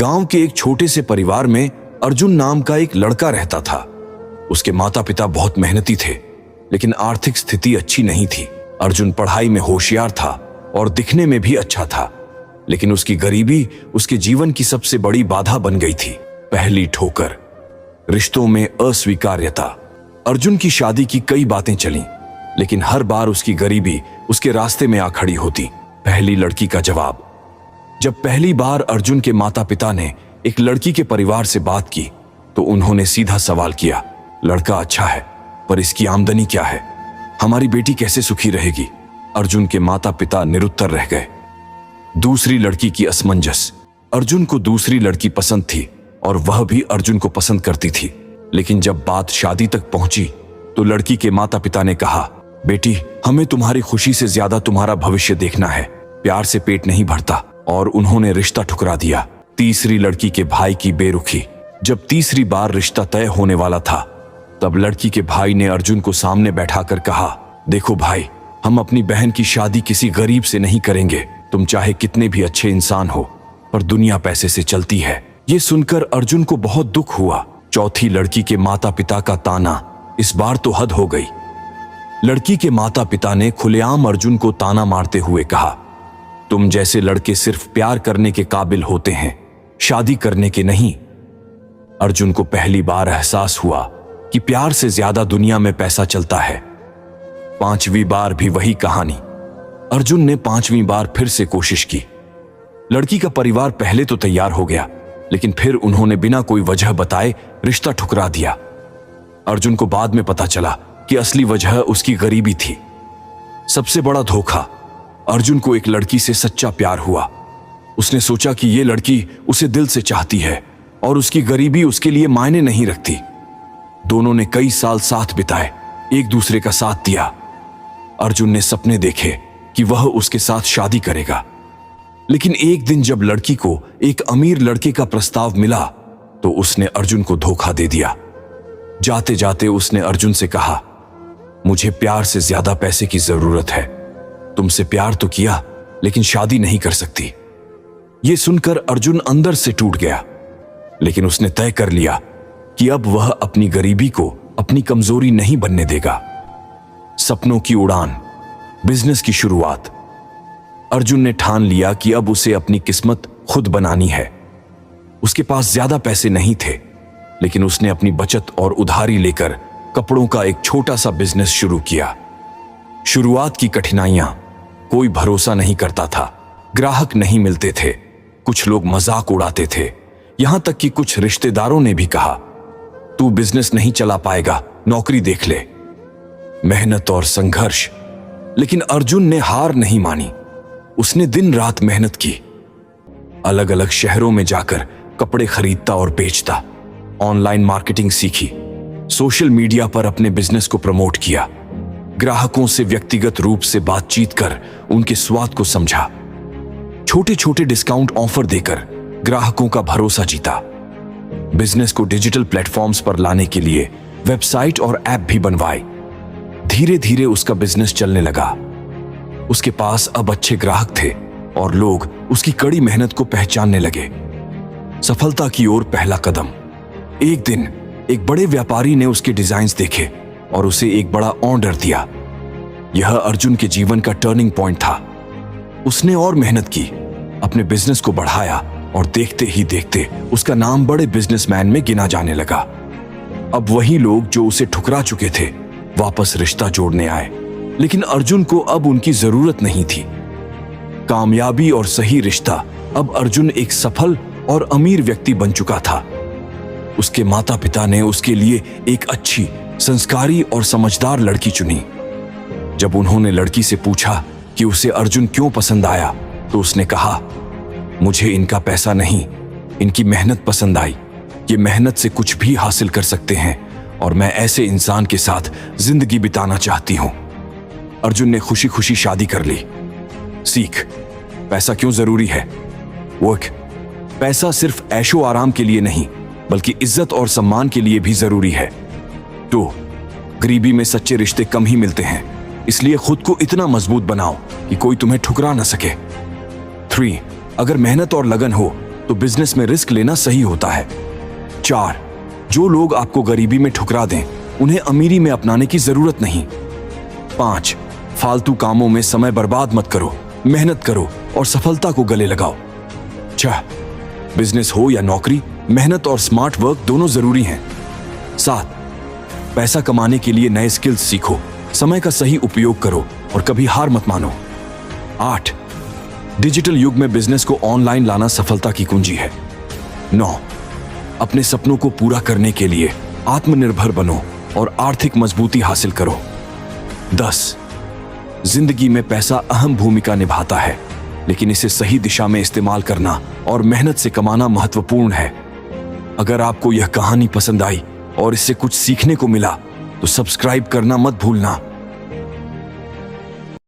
गांव के एक छोटे से परिवार में अर्जुन नाम का एक लड़का रहता था। उसके माता पिता बहुत मेहनती थे, लेकिन आर्थिक स्थिति अच्छी नहीं थी। अर्जुन पढ़ाई में होशियार था और दिखने में भी अच्छा था, लेकिन उसकी गरीबी उसके जीवन की सबसे बड़ी बाधा बन गई थी। पहली ठोकर, रिश्तों में अस्वीकार्यता। अर्जुन की शादी की कई बातें चलीं, लेकिन हर बार उसकी गरीबी उसके रास्ते में आ खड़ी होती। पहली लड़की का जवाब। जब पहली बार अर्जुन के माता पिता ने एक लड़की के परिवार से बात की, तो उन्होंने सीधा सवाल किया, लड़का अच्छा है, पर इसकी आमदनी क्या है? हमारी बेटी कैसे सुखी रहेगी? अर्जुन के माता पिता निरुत्तर रह गए। दूसरी लड़की की असमंजस। अर्जुन को दूसरी लड़की पसंद थी और वह भी अर्जुन को पसंद करती थी, लेकिन जब बात शादी तक पहुंची तो लड़की के माता पिता ने कहा, बेटी, हमें तुम्हारी खुशी से ज्यादा तुम्हारा भविष्य देखना है। प्यार से पेट नहीं भरता, और उन्होंने रिश्ता ठुकरा दिया। तीसरी लड़की के भाई की बेरुखी। जब तीसरी बार रिश्ता तय होने वाला था, तब लड़की के भाई ने अर्जुन को सामने बैठाकर कहा, देखो भाई, हम अपनी बहन की शादी किसी गरीब से नहीं करेंगे। तुम चाहे कितने भी अच्छे इंसान हो, पर दुनिया पैसे से चलती है। ये सुनकर अर्जुन को बहुत दुख हुआ। चौथी लड़की के माता पिता का ताना। इस बार तो हद हो गई। लड़की के माता पिता ने खुलेआम अर्जुन को ताना मारते हुए कहा, तुम जैसे लड़के सिर्फ प्यार करने के काबिल होते हैं, शादी करने के नहीं। अर्जुन को पहली बार एहसास हुआ कि प्यार से ज्यादा दुनिया में पैसा चलता है। पांचवी बार भी वही कहानी। अर्जुन ने पांचवी बार फिर से कोशिश की। लड़की का परिवार पहले तो तैयार हो गया, लेकिन फिर उन्होंने बिना कोई वजह बताए रिश्ता ठुकरा दिया। अर्जुन को बाद में पता चला कि असली वजह उसकी गरीबी थी। सबसे बड़ा धोखा, अर्जुन को एक लड़की से सच्चा प्यार हुआ। उसने सोचा कि ये लड़की उसे दिल से चाहती है और उसकी गरीबी उसके लिए मायने नहीं रखती। दोनों ने कई साल साथ बिताए, एक दूसरे का साथ दिया। अर्जुन ने सपने देखे कि वह उसके साथ शादी करेगा, लेकिन एक दिन जब लड़की को एक अमीर लड़के का प्रस्ताव मिला, तो उसने अर्जुन को धोखा दे दिया। जाते जाते उसने अर्जुन से कहा, मुझे प्यार से ज्यादा पैसे की जरूरत है। तुमसे प्यार तो किया, लेकिन शादी नहीं कर सकती। यह सुनकर अर्जुन अंदर से टूट गया, लेकिन उसने तय कर लिया कि अब वह अपनी गरीबी को अपनी कमजोरी नहीं बनने देगा। सपनों की उड़ान, बिजनेस की शुरुआत। अर्जुन ने ठान लिया कि अब उसे अपनी किस्मत खुद बनानी है। उसके पास ज्यादा पैसे नहीं थे, लेकिन उसने अपनी बचत और उधारी लेकर कपड़ों का एक छोटा सा बिजनेस शुरू किया। शुरुआत की कठिनाइयां, कोई भरोसा नहीं करता था, ग्राहक नहीं मिलते थे, कुछ लोग मजाक उड़ाते थे, यहां तक कि कुछ रिश्तेदारों ने भी कहा, तू बिजनेस नहीं चला पाएगा, नौकरी देख ले। मेहनत और संघर्ष, लेकिन अर्जुन ने हार नहीं मानी। उसने दिन रात मेहनत की। अलग अलग शहरों में जाकर कपड़े खरीदता और बेचता, ऑनलाइन मार्केटिंग सीखी, सोशल मीडिया पर अपने बिजनेस को प्रमोट किया, ग्राहकों से व्यक्तिगत रूप से बातचीत कर उनके स्वाद को समझा, छोटे छोटे डिस्काउंट ऑफर देकर ग्राहकों का भरोसा जीता। बिजनेस को डिजिटल प्लेटफॉर्म्स पर लाने के लिए वेबसाइट और ऐप भी बनवाए। धीरे धीरे उसका बिजनेस चलने लगा। उसके पास अब अच्छे ग्राहक थे और लोग उसकी कड़ी मेहनत को पहचानने लगे। सफलता की ओर पहला कदम। एक दिन एक बड़े व्यापारी ने उसके डिजाइन्स देखे और उसे एक बड़ा ऑर्डर दिया। यह अर्जुन के जीवन का टर्निंग पॉइंट था। उसने और मेहनत की, अपने बिजनेस को बढ़ाया और देखते ही देखते उसका नाम बड़े बिजनेसमैन में गिना जाने लगा। अब वही लोग जो उसे ठुकरा चुके थे वापस रिश्ता जोड़ने आए, लेकिन अर्जुन को अब उनकी जरूरत नहीं थी। कामयाबी और सही रिश्ता। अब अर्जुन एक सफल और अमीर व्यक्ति बन चुका था। उसके माता पिता ने उसके लिए एक अच्छी, संस्कारी और समझदार लड़की चुनी। जब उन्होंने लड़की से पूछा कि उसे अर्जुन क्यों पसंद आया, तो उसने कहा, मुझे इनका पैसा नहीं, इनकी मेहनत पसंद आई। ये मेहनत से कुछ भी हासिल कर सकते हैं और मैं ऐसे इंसान के साथ जिंदगी बिताना चाहती हूं। अर्जुन ने खुशी खुशी शादी कर ली। सीख, पैसा क्यों जरूरी है। वर्क, पैसा सिर्फ ऐशो आराम के लिए नहीं, बल्कि इज्जत और सम्मान के लिए भी जरूरी है। 2, गरीबी में सच्चे रिश्ते कम ही मिलते हैं, इसलिए खुद को इतना मजबूत बनाओ कि कोई तुम्हें ठुकरा न सके। 3, अगर मेहनत और लगन हो तो बिजनेस में रिस्क लेना सही होता है। 4, जो लोग आपको गरीबी में ठुकरा दें उन्हें अमीरी में अपनाने की जरूरत नहीं। 5, फालतू कामों में समय बर्बाद मत करो, मेहनत करो और सफलता को गले लगाओ। 6, बिजनेस हो या नौकरी, मेहनत और स्मार्ट वर्क दोनों जरूरी हैं। 7, पैसा कमाने के लिए नए स्किल्स सीखो, समय का सही उपयोग करो और कभी हार मत मानो। 8, डिजिटल युग में बिजनेस को ऑनलाइन लाना सफलता की कुंजी है। 9, अपने सपनों को पूरा करने के लिए आत्मनिर्भर बनो और आर्थिक मजबूती हासिल करो। 10, जिंदगी में पैसा अहम भूमिका निभाता है, लेकिन इसे सही दिशा में इस्तेमाल करना और मेहनत से कमाना महत्वपूर्ण है। अगर आपको यह कहानी पसंद आई और इससे कुछ सीखने को मिला तो सब्सक्राइब करना मत भूलना।